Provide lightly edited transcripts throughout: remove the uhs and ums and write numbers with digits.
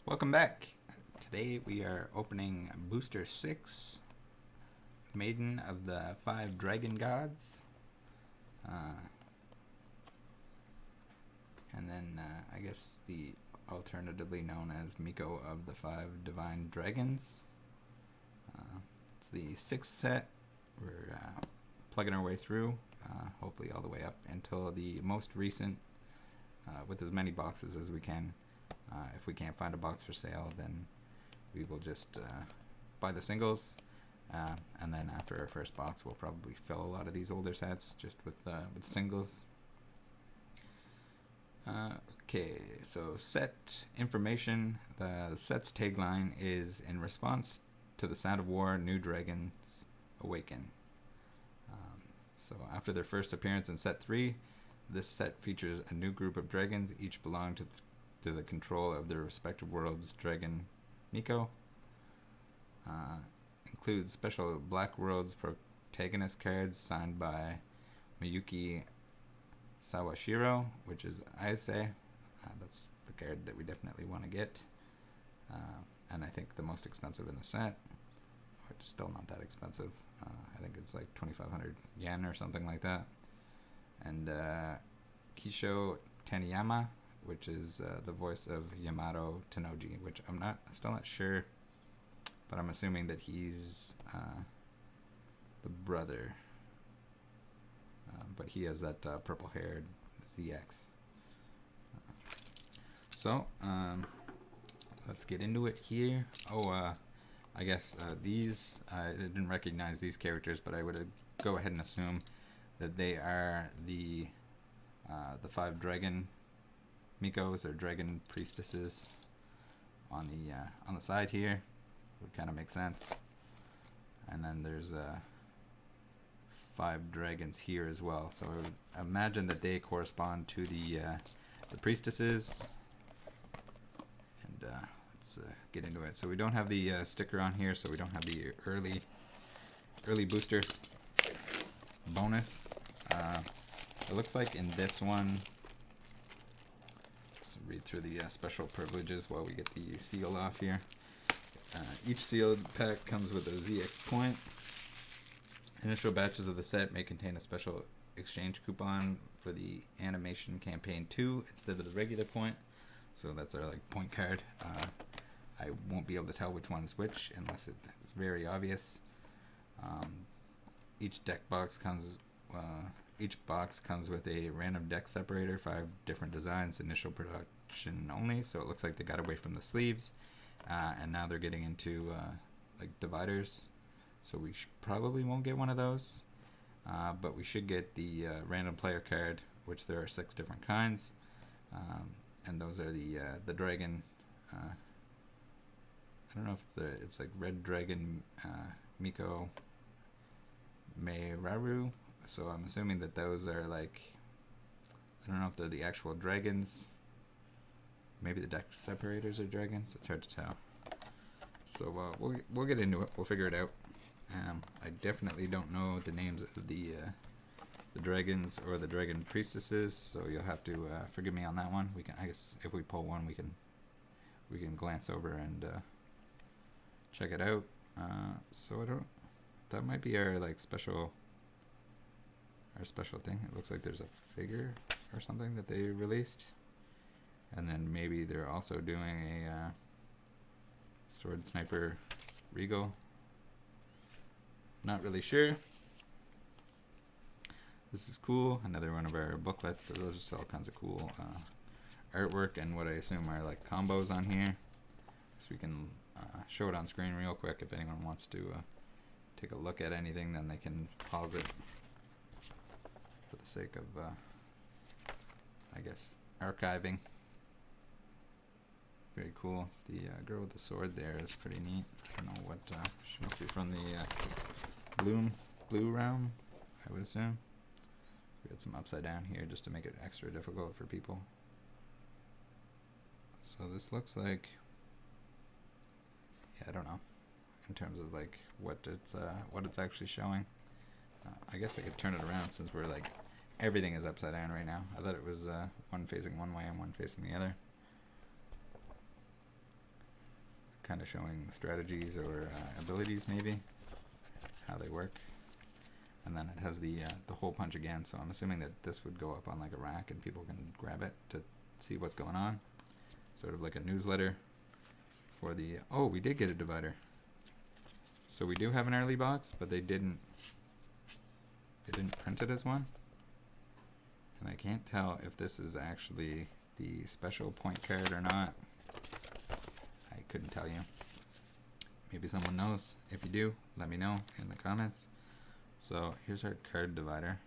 Welcome back. Today we are opening Booster 6, Maiden of the Five Dragon Gods. And then I guess the alternatively known as Miko of the Five Divine Dragons. It's the 6th set. We're plugging our way through, hopefully all the way up until the most recent, with as many boxes as we can. If we can't find a box for sale, then we will just buy the singles, and then after our first box, we'll probably fill a lot of these older sets just with singles. Okay, so set information. The set's tagline is, "In response to the sound of war, new dragons awaken." So after their first appearance in set 3, this set features a new group of dragons, each belong to the control of their respective world's dragon Miko. Includes special Black Worlds protagonist cards signed by Miyuki Sawashiro, which is Aise. That's the card that we definitely want to get. And I think the most expensive in the set. It's still not that expensive. I think it's like 2,500 yen or something like that. And Kisho Taniyama, which is the voice of Yamato Tenoji, which I'm still not sure, but I'm assuming that he's the brother. But he has that purple-haired ZX. So let's get into it here. I guess these, I didn't recognize these characters, but I would go ahead and assume that they are the 5 dragon Mikos or dragon priestesses on the side here. Would kind of make sense. And then there's 5 dragons here as well. So I would imagine that they correspond to the priestesses. And let's get into it. So we don't have the sticker on here, so we don't have the early booster bonus. It looks like in this one, let's read through the special privileges while we get the seal off here. Each sealed pack comes with a ZX point. Initial batches of the set may contain a special exchange coupon for the animation campaign 2 instead of the regular point. So that's our point card. I won't be able to tell which one's which unless it's very obvious. Each box comes with a random deck separator, 5 different designs, initial production only. So it looks like they got away from the sleeves, and now they're getting into dividers. So we probably won't get one of those, but we should get the random player card, which there are 6 different kinds, and those are the dragon. I don't know if it's like Red Dragon Miko Meiraru. So I'm assuming that those are I don't know if they're the actual dragons. Maybe the deck separators are dragons. It's hard to tell. So we'll get into it. We'll figure it out. I definitely don't know the names of the dragons or the dragon priestesses, so you'll have to forgive me on that one. I guess if we pull one, we can glance over and check it out. That might be our special thing. It looks like there's a figure or something that they released, and then maybe they're also doing a Sword Sniper Regal. Not really sure. This is cool. Another one of our booklets. So those are just all kinds of cool artwork and what I assume are combos on here. So we can show it on screen real quick. If anyone wants to take a look at anything, then they can pause it for the sake of, I guess, archiving. Very cool. The girl with the sword there is pretty neat. I don't know what, she must be from the blue realm, I would assume. We got some upside down here just to make it extra difficult for people. So this looks like, I don't know, in terms of what it's actually showing. I guess I could turn it around since we're everything is upside down right now. I thought it was one facing one way and one facing the other. kind of showing strategies or abilities, maybe how they work. And then it has the hole punch again, so I'm assuming that this would go up on like a rack and people can grab it to see what's going on. Sort of like a newsletter for the... Oh, we did get a divider. So we do have an early box, but they didn't print it as one. And I can't tell if this is actually the special point card or not. I couldn't tell you. Maybe someone knows. If you do, let me know in the comments. So here's our card divider.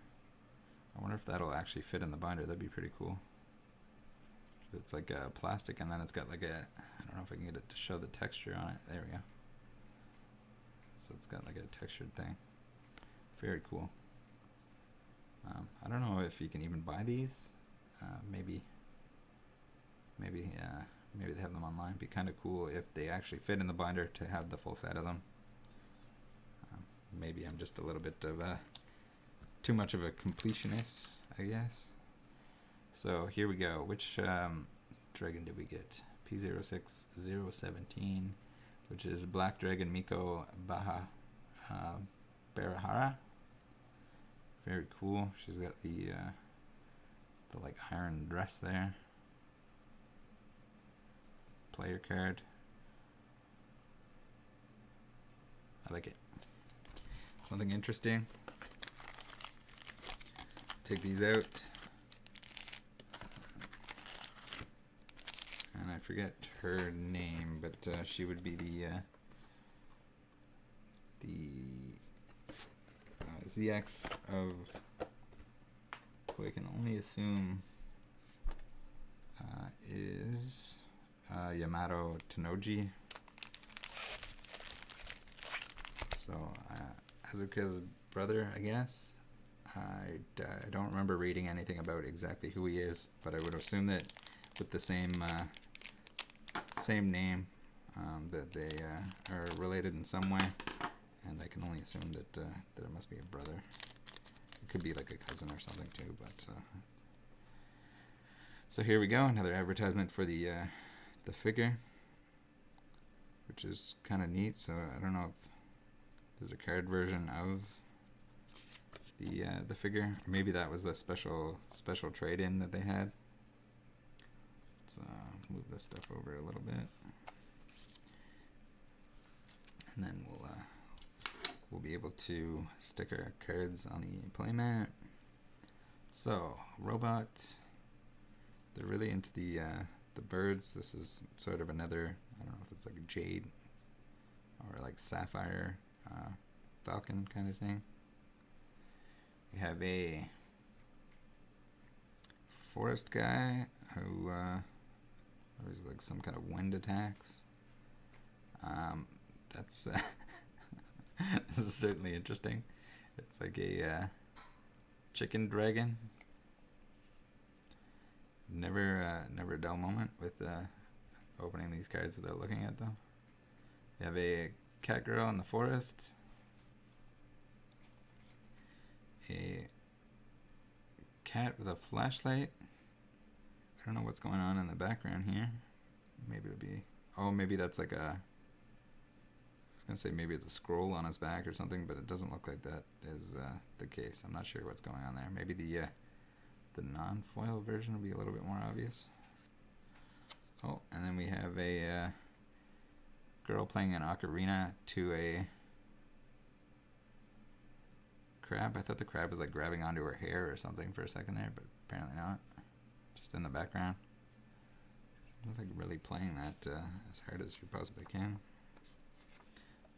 I wonder if that'll actually fit in the binder. That'd be pretty cool. It's like a plastic, and then it's got like a, I don't know if I can get it to show the texture on it. There we go. So it's got like a textured thing. Very cool. I don't know if you can even buy these. Maybe they have them online. It'd be kind of cool if they actually fit in the binder to have the full set of them. Maybe I'm just a little bit of too much of a completionist, I guess. So here we go. Which dragon did we get? P06 017, which is Black Dragon Miko Barahara. Very cool. She's got the like iron dress there. Player card. I like it. Something interesting. Take these out. And I forget her name, but she would be the ZX of who I can only assume is Yamato Tenoji. So Asuka's brother, I guess. I don't remember reading anything about exactly who he is, but I would assume that with the same name, that they are related in some way, and I can only assume that that it must be a brother. It could be like a cousin or something too. But so here we go, another advertisement for the figure, which is kind of neat. So I don't know if there's a card version of the figure. Maybe that was the special trade-in that they had. Let's move this stuff over a little bit, and then we'll be able to stick our cards on the playmat. So robot, they're really into the birds. This is sort of another, I don't know if it's like a jade or like sapphire falcon kind of thing. We have a forest guy who is like some kind of wind attacks. That's this is certainly interesting. It's like a chicken dragon. Never a dull moment with opening these cards without looking at them. We have a cat girl in the forest. A cat with a flashlight. I don't know what's going on in the background here. Maybe it'll be... Oh, maybe that's like a... I was going to say maybe it's a scroll on his back or something, but it doesn't look like that is the case. I'm not sure what's going on there. Maybe the non-foil version will be a little bit more obvious. Oh, and then we have a girl playing an ocarina to a crab. I thought the crab was like grabbing onto her hair or something for a second there, but apparently not. Just in the background. It was like really playing that as hard as you possibly can.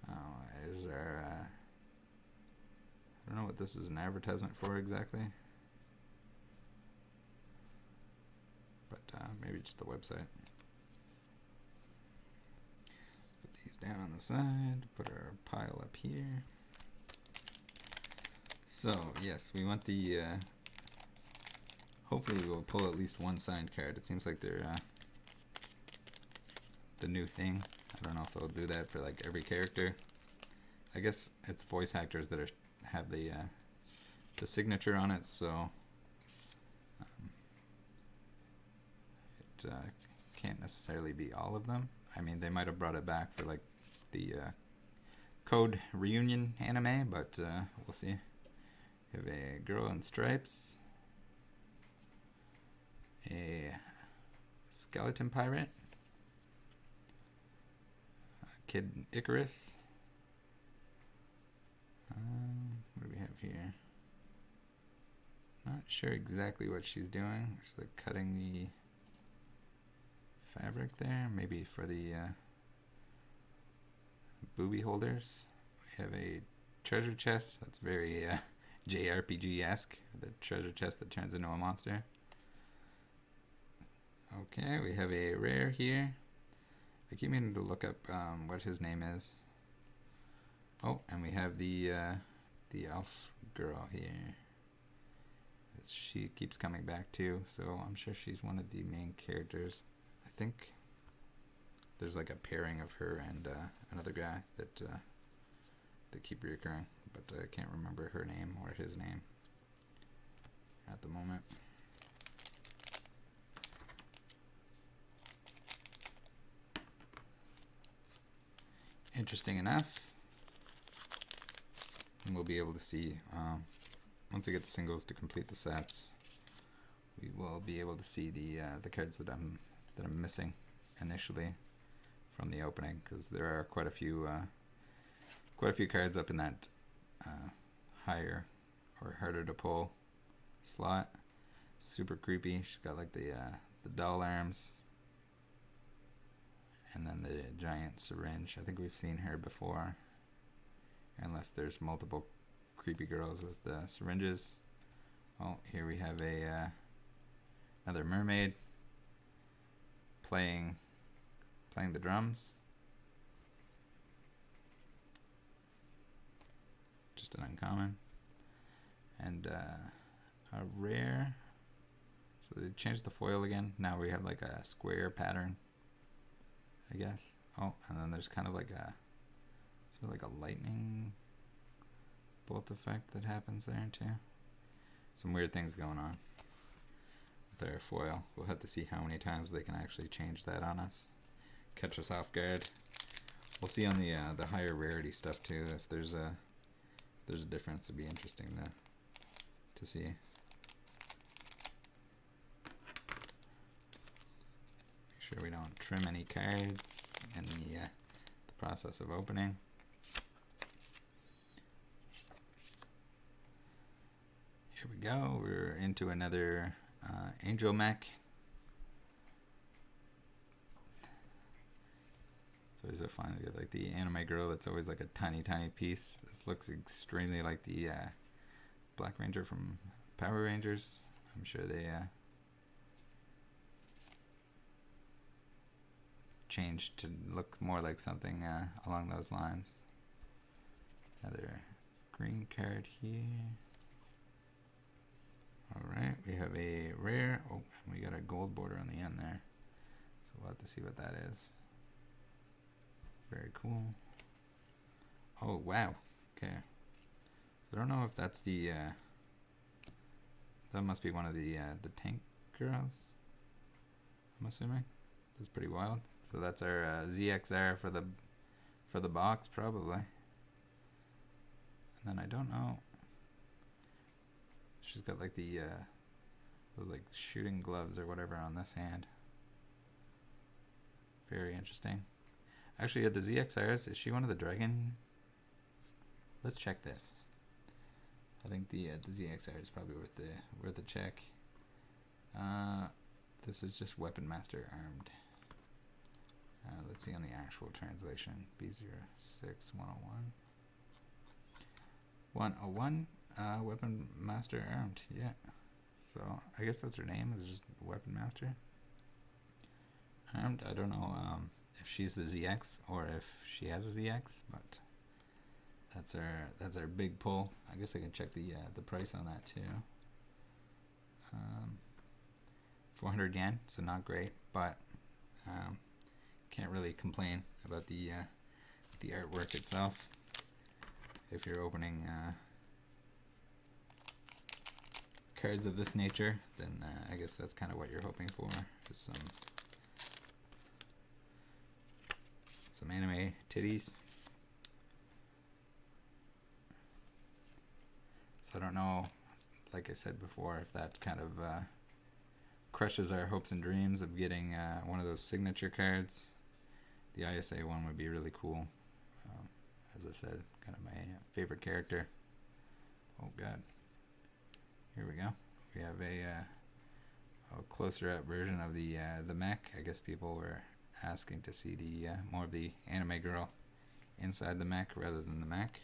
Oh, is there... I don't know what this is an advertisement for exactly. But maybe just the website. Put these down on the side. Put our pile up here. So, yes, we want the... hopefully we'll pull at least one signed card. It seems like they're the new thing. I don't know if they'll do that for like every character. I guess it's voice actors that have the signature on it, so it can't necessarily be all of them. I mean, they might have brought it back for like the Code Reunion anime, but we'll see. We have a girl in stripes, a skeleton pirate, Kid Icarus. What do we have here? Not sure exactly what she's doing. She's like cutting the fabric there, maybe for the booby holders. We have a treasure chest that's very JRPG-esque, the treasure chest that turns into a monster. Okay, we have a rare here. I keep meaning to look up what his name is. Oh, and we have the elf girl here. She keeps coming back too, so I'm sure she's one of the main characters. I think there's like a pairing of her and another guy that keep reoccurring, but I can't remember her name or his name at the moment. Interesting enough, and we'll be able to see once I get the singles to complete the sets, we will be able to see the cards that I'm missing initially from the opening, because there are quite a few cards up in that higher or harder to pull slot. Super creepy. She's got like the doll arms, and then the giant syringe. I think we've seen her before, unless there's multiple creepy girls with syringes. Oh, here we have another mermaid playing the drums. Just an uncommon. And a rare. So they changed the foil again. Now we have like a square pattern, I guess. Oh, and then there's kind of like a sort of like a lightning bolt effect that happens there too. Some weird things going on with our foil. We'll have to see how many times they can actually change that on us, catch us off guard. We'll see on the higher rarity stuff too if there's a difference. It'd be interesting to see. Make sure we don't trim any cards in the process of opening. Here we go. We're into another Angel Mech. It's always so fun to get like the anime girl that's always like a tiny piece. This looks extremely like the Black Ranger from Power Rangers. I'm sure they changed to look more like something along those lines. Another green card here. Alright, we have a rare. Oh, and we got a gold border on the end there. So we'll have to see what that is. Very cool. Oh, wow. Okay. So I don't know if that's the that must be one of the tank girls, I'm assuming. That's pretty wild. So that's our ZXR for the box, probably. And then I don't know. She's got like the those like shooting gloves or whatever on this hand. Very interesting. Actually, the ZXRs, is she one of the dragon? Let's check this. I think the ZXR is probably worth a check. This is just Weapon Master Armed. Let's see on the actual translation. B06 101. 101. Weapon Master Armed. Yeah. So I guess that's her name. Is just Weapon Master Armed. I don't know if she's the ZX or if she has a ZX, but that's our big pull. I guess I can check the price on that too. 400 yen, so not great, but can't really complain about the artwork itself. If you're opening cards of this nature, then I guess that's kind of what you're hoping for, is Some anime titties. So I don't know, like I said before, if that kind of crushes our hopes and dreams of getting one of those signature cards. The ISA one would be really cool. As I've said, kind of my favorite character. Oh god. Here we go. We have a closer up version of the mech. I guess people were asking to see the more of the anime girl inside the mech rather than the mech.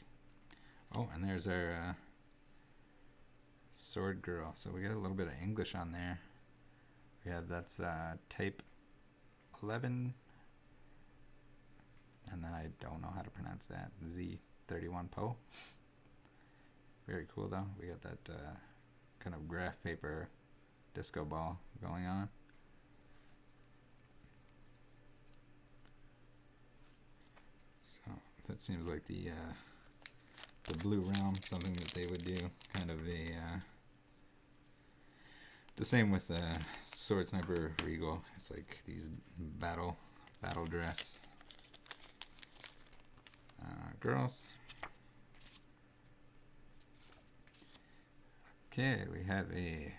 Oh, and there's our sword girl. So we got a little bit of English on there. We have that's type 11, and then I don't know how to pronounce that. Z31 Po. Very cool though. We got that kind of graph paper disco ball going on. So that seems like the Blue Realm, something that they would do, kind of a the same with Sword Sniper Regal. It's like these battle dress girls. Okay, we have a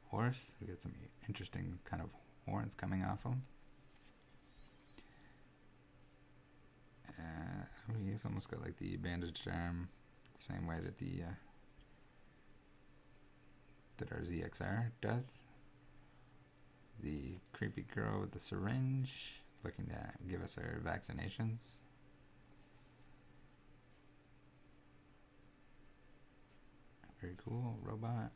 horse. We got some interesting kind of horns coming off him. He's almost got like the bandaged arm, same way that the that our ZXR does. The creepy girl with the syringe, looking to give us our vaccinations. Very cool robot.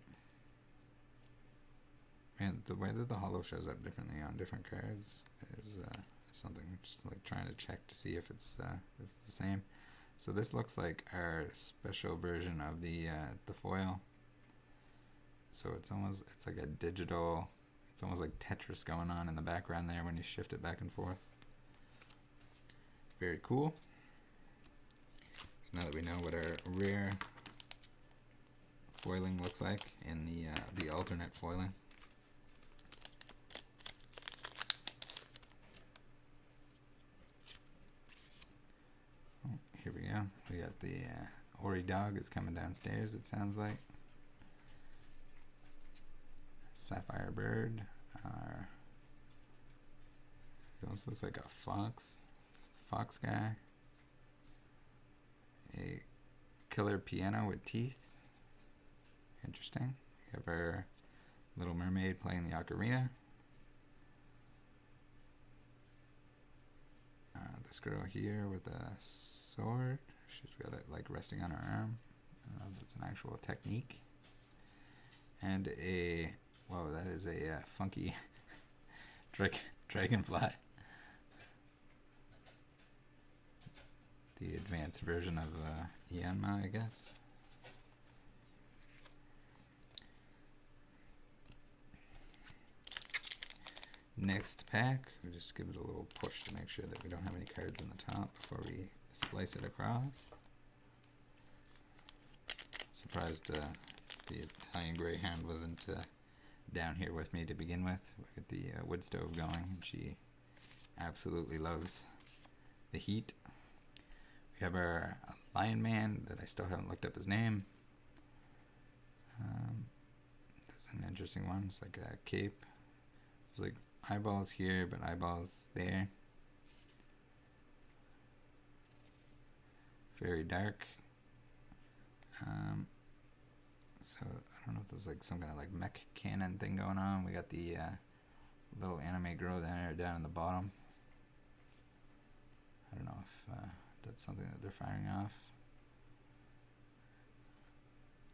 Man, the way that the holo shows up differently on different cards is something just like trying to check to see if it's the same. So this looks like our special version of the foil. So it's like a digital. It's almost like Tetris going on in the background there when you shift it back and forth. Very cool. So now that we know what our rare foiling looks like in the alternate foiling. Oh, here we go. We got the Ori dog is coming downstairs, it sounds like. Sapphire bird. It almost looks like a fox guy. A killer piano with teeth. Interesting. We have our Little Mermaid playing the ocarina. This girl here with a sword. She's got it like resting on her arm. I don't know if that's an actual technique. And whoa, that is a funky dragonfly. The advanced version of Yanma, I guess. Next pack, we just give it a little push to make sure that we don't have any cards in the top before we slice it across. Surprised the Italian Greyhound wasn't down here with me to begin with. We got the wood stove going, and she absolutely loves the heat. We have our Lion Man that I still haven't looked up his name. That's an interesting one. It's like a cape. It's like eyeballs here, but eyeballs there. Very dark. So I don't know if there's like some kind of like mech cannon thing going on. We got the little anime girl down in the bottom. I don't know if that's something that they're firing off.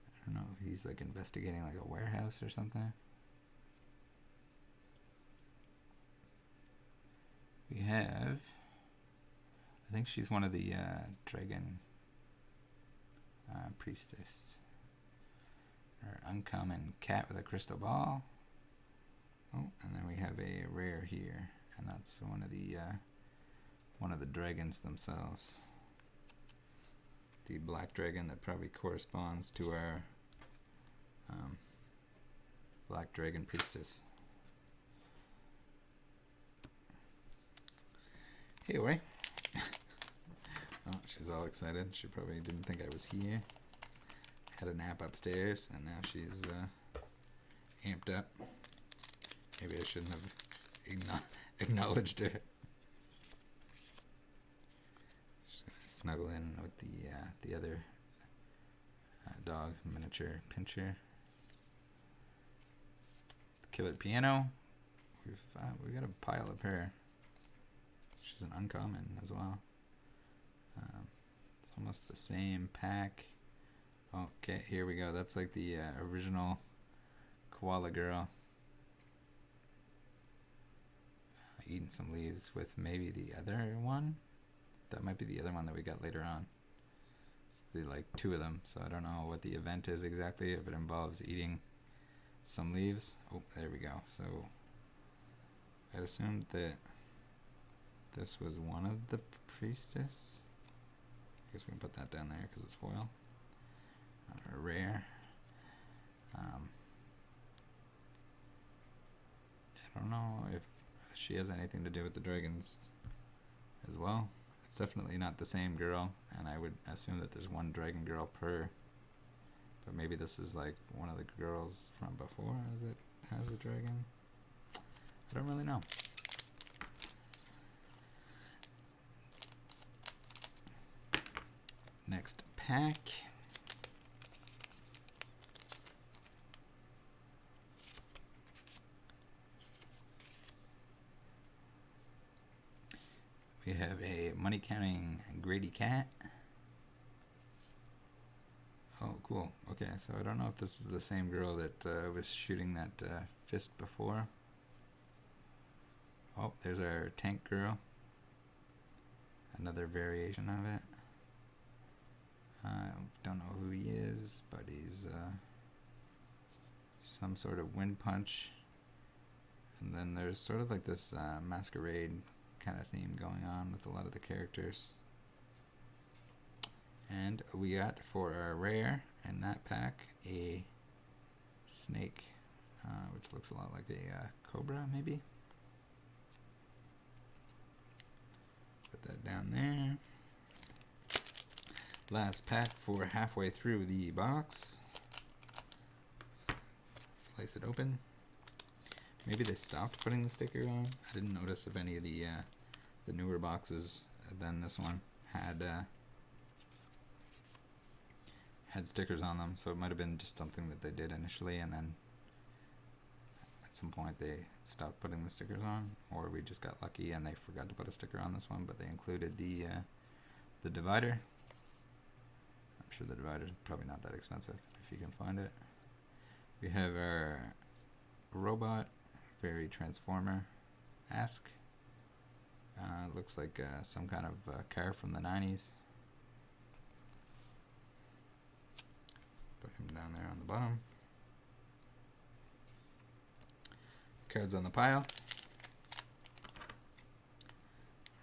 I don't know if he's like investigating like a warehouse or something. We have, I think she's one of the dragon priestess. Our uncommon cat with a crystal ball. Oh, and then we have a rare here, and that's one of the dragons themselves. The black dragon that probably corresponds to our black dragon priestess. Okay, Ori, She's all excited. She probably didn't think I was here. Had a nap upstairs, and now she's amped up. Maybe I shouldn't have acknowledged her. She's gonna snuggle in with the other dog, miniature pincher. Killer piano. We got a pile of her. She's an uncommon as well. It's almost the same pack. Okay, here we go. That's like the original koala girl. Eating some leaves with maybe the other one. That might be the other one that we got later on. It's the, like, two of them, so I don't know what the event is exactly, if it involves eating some leaves. Oh, there we go. So I'd assumed that this was one of the priestess. I guess we can put that down there because it's foil. Rare. I don't know if she has anything to do with the dragons as well. It's definitely not the same girl, and I would assume that there's one dragon girl per. But maybe this is like one of the girls from before that has a dragon. I don't really know. Next pack. We have a money counting Grady cat. Oh, cool. Okay, so I don't know if this is the same girl that was shooting that fist before. Oh, there's our tank girl. Another variation of it. Don't know who he is, but he's some sort of wind punch. And then there's sort of like this masquerade kind of theme going on with a lot of the characters. And we got for our rare in that pack a snake, which looks a lot like a cobra, maybe. Put that down there. Last pack for halfway through the box. Let's slice it open. Maybe they stopped putting the sticker on. I didn't notice if any of the newer boxes than this one had stickers on them, so it might have been just something that they did initially, and then at some point they stopped putting the stickers on, or we just got lucky and they forgot to put a sticker on this one, but they included the divider. I'm sure the divider is probably not that expensive if you can find it. We have our robot, very Transformer-esque. Looks like some kind of car from the 90s. Put him down there on the bottom. Cards on the pile.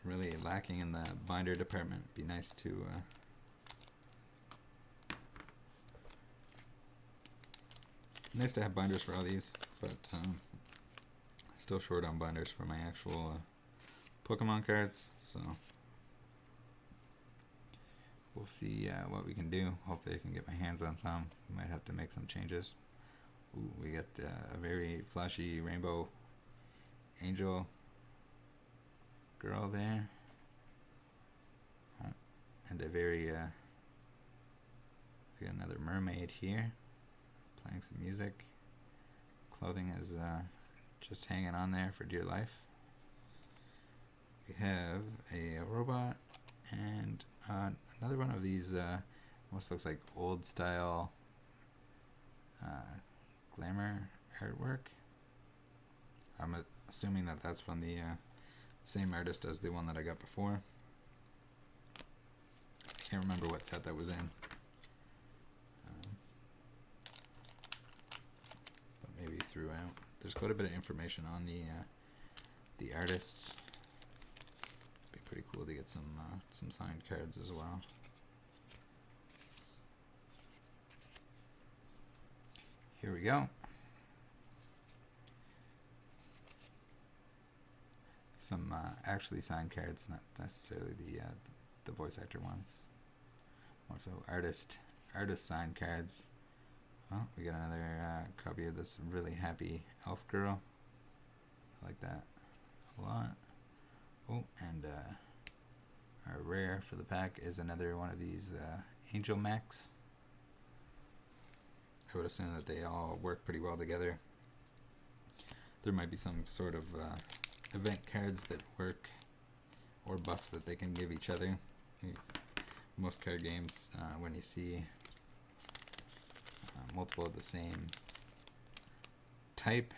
Really lacking in the binder department. Be nice to have binders for all these, but still short on binders for my actual Pokemon cards, so we'll see what we can do. Hopefully I can get my hands on some. We might have to make some changes. Ooh, we got a very flashy rainbow angel girl there. Oh, and a very, we got another mermaid here, playing some music. Clothing is just hanging on there for dear life. We have a robot and another one of these almost looks like old style glamour artwork. I'm assuming that that's from the same artist as the one that I got before. I can't remember what set that was in. But maybe throughout. There's quite a bit of information on the artists. Be pretty cool to get some signed cards as well. Here we go. Some actually signed cards, not necessarily the voice actor ones. Also artist signed cards. Oh, we got another copy of this really happy elf girl. I like that a lot. Oh, and our rare for the pack is another one of these angel mechs. I would assume that they all work pretty well together. There might be some sort of event cards that work, or buffs that they can give each other. Most card games, when you see multiple of the same type,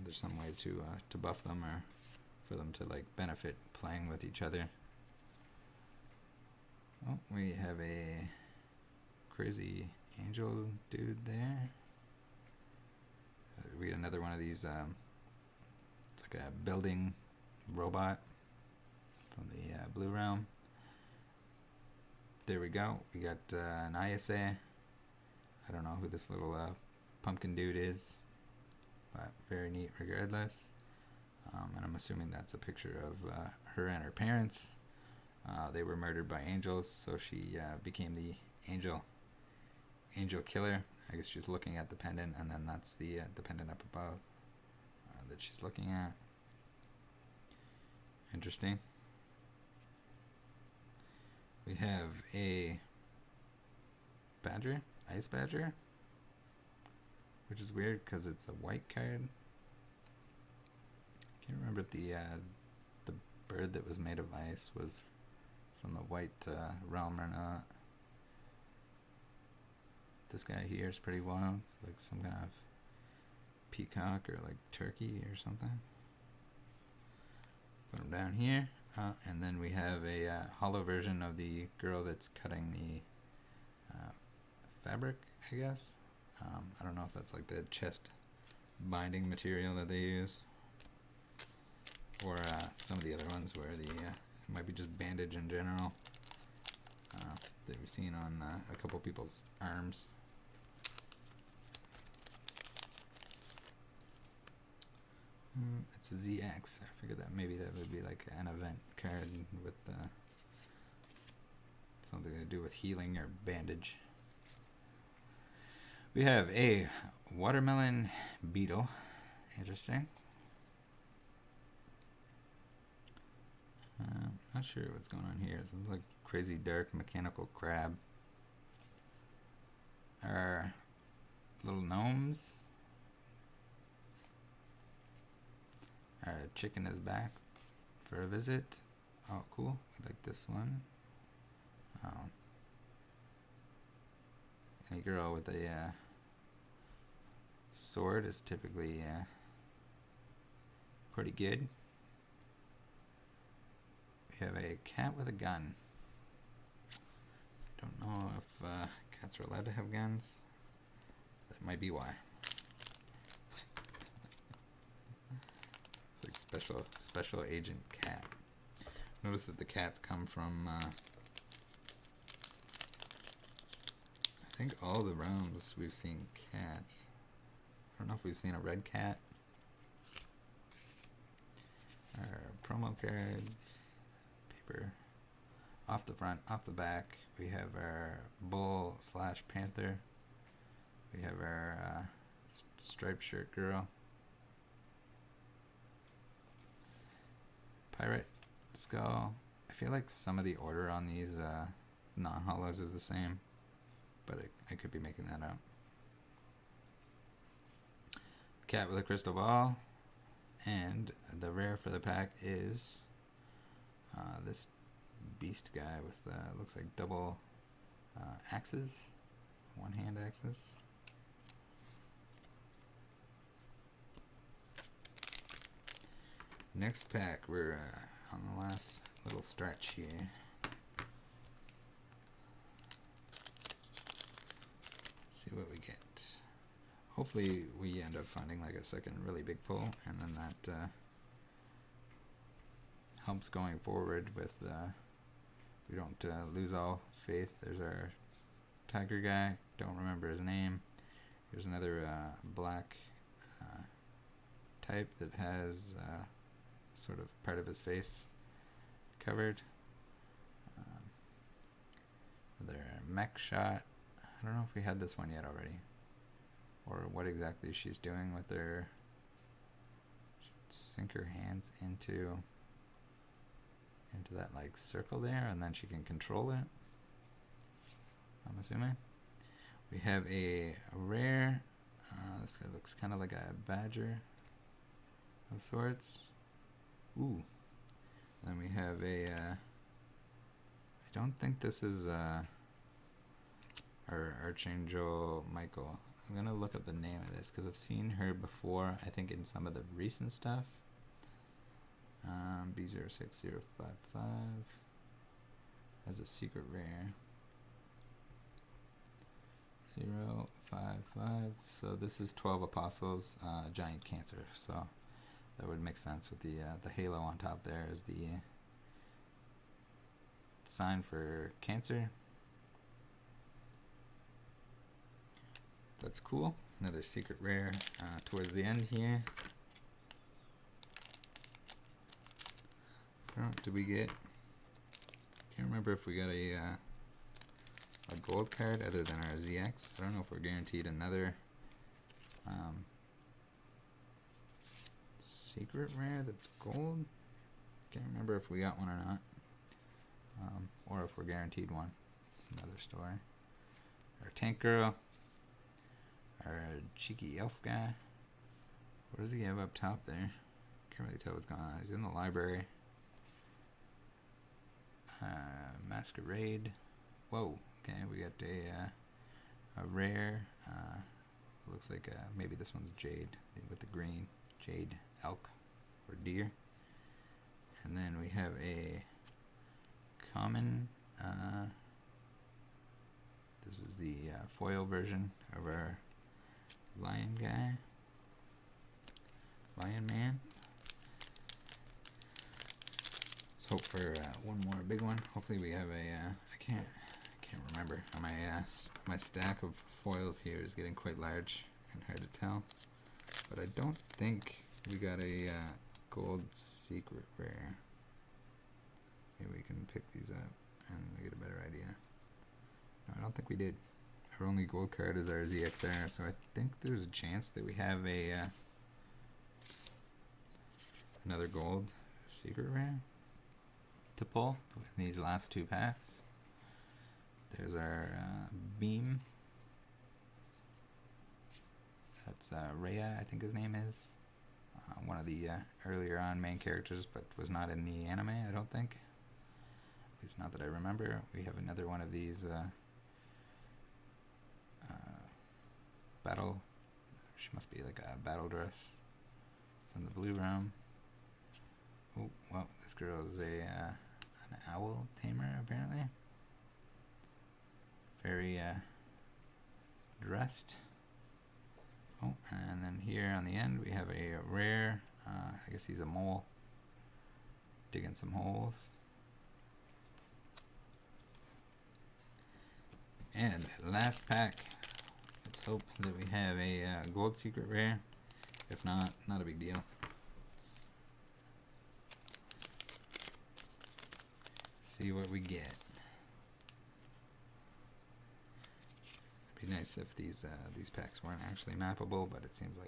there's some way to buff them or for them to like benefit playing with each other. Oh, we have a crazy angel dude there. We got another one of these. It's like a building robot from the Blue Realm. There we go. We got an ISA. I don't know who this little pumpkin dude is, but very neat regardless. And I'm assuming that's a picture of her and her parents. They were murdered by angels, so she became the angel killer. I guess she's looking at the pendant, and then that's the pendant up above that she's looking at. Interesting. We have a badger, ice badger, which is weird because it's a white card. I can't remember if the bird that was made of ice was from the white realm or not. This guy here is pretty wild. It's like some kind of peacock or like turkey or something. Put him down here. And then we have a hollow version of the girl that's cutting the fabric, I guess. I don't know if that's like the chest binding material that they use, or some of the other ones where the it might be just bandage in general that we've seen on a couple people's arms. It's a ZX. I figured that maybe that would be like an event card with something to do with healing or bandage. We have a watermelon beetle. Interesting. Not sure what's going on here. It's like crazy dark mechanical crab. Our little gnomes. Our chicken is back for a visit. Oh, cool. We like this one. Any girl with a sword is typically pretty good. We have a cat with a gun. Don't know if cats are allowed to have guns. That might be why. It's like special agent cat. Notice that the cats come from I think all the realms we've seen cats. I don't know if we've seen a red cat. Our promo cards, paper, off the front, off the back. We have our bull / panther. We have our striped shirt girl. Pirate skull. I feel like some of the order on these non-hollows is the same, but I could be making that up. Cat with a crystal ball. And the rare for the pack is this beast guy with looks like double axes, one hand axes. Next pack, we're on the last little stretch here. Let's see what we get. Hopefully we end up finding like a second really big pull, and then that helps going forward with we don't lose all faith. There's our tiger guy, don't remember his name. Here's another black type that has sort of part of his face covered. mech shot. I don't know if we had this one yet already, or what exactly she's doing with her. Sink her hands into that like circle there, and then she can control it, I'm assuming. We have a rare. This guy looks kind of like a badger of sorts. Ooh. Then we have a. I don't think this is our Archangel Michael. I'm gonna look up the name of this because I've seen her before. I think in some of the recent stuff. B06055 as a secret rare. 055. So this is 12 Apostles, Giant Cancer. So that would make sense with the halo on top there is the sign for Cancer. That's cool. Another secret rare towards the end here. Did we get? Can't remember if we got a gold card other than our ZX. I don't know if we're guaranteed another secret rare that's gold. Can't remember if we got one or not, or if we're guaranteed one. It's another story. Our tank girl. Our cheeky elf guy. What does he have up top there? Can't really tell what's going on. He's in the library. Masquerade. Whoa. Okay, we got a rare. Looks like maybe this one's Jade with the green. Jade elk or deer. And then we have a common. This is the foil version of our lion guy. Lion man. Let's hope for one more big one. Hopefully we have a. I can't remember. My stack of foils here is getting quite large and hard to tell. But I don't think we got a gold secret rare. Maybe we can pick these up and get a better idea. No, I don't think we did. Our only gold card is our ZXR, so I think there's a chance that we have a another gold secret rare to pull in these last two packs. There's our Beam. That's Rhea, I think his name is. One of the earlier on main characters, but was not in the anime, I don't think. At least not that I remember. We have another one of these battle. She must be like a battle dress from the blue realm. Oh, well, this girl is an owl tamer, apparently. Very dressed. Oh, and then here on the end we have a rare. I guess he's a mole. Digging some holes. And last pack. Let's hope that we have a gold secret rare. If not, not a big deal. See what we get. It'd be nice if these packs weren't actually mappable, but it seems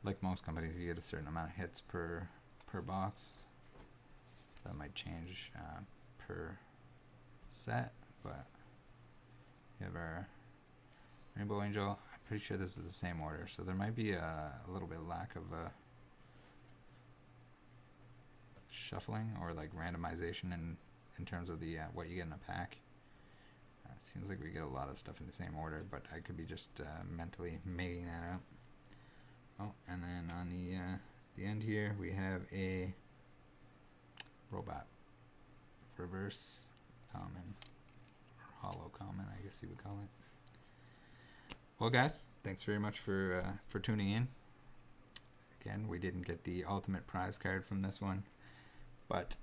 like most companies, you get a certain amount of hits per box. That might change per set, but we have our Rainbow Angel. I'm pretty sure this is the same order, so there might be a little bit lack of shuffling or like randomization in terms of the what you get in a pack. It seems like we get a lot of stuff in the same order, but I could be just mentally making that up. Oh, and then on the end here we have a robot reverse common or hollow common, I guess you would call it. Well, guys, thanks very much for tuning in. Again, we didn't get the ultimate prize card from this one, but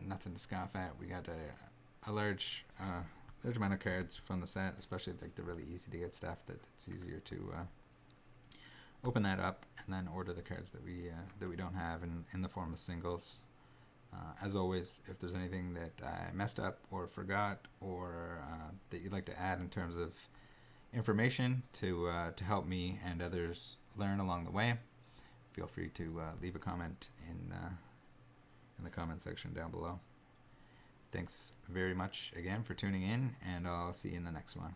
nothing to scoff at. We got a large amount of cards from the set, especially like the really easy to get stuff that it's easier to open that up and then order the cards that we don't have in the form of singles. As always, if there's anything that I messed up or forgot, or that you'd like to add in terms of information to help me and others learn along the way, feel free to leave a comment in the comment section down below. Thanks very much again for tuning in, and I'll see you in the next one.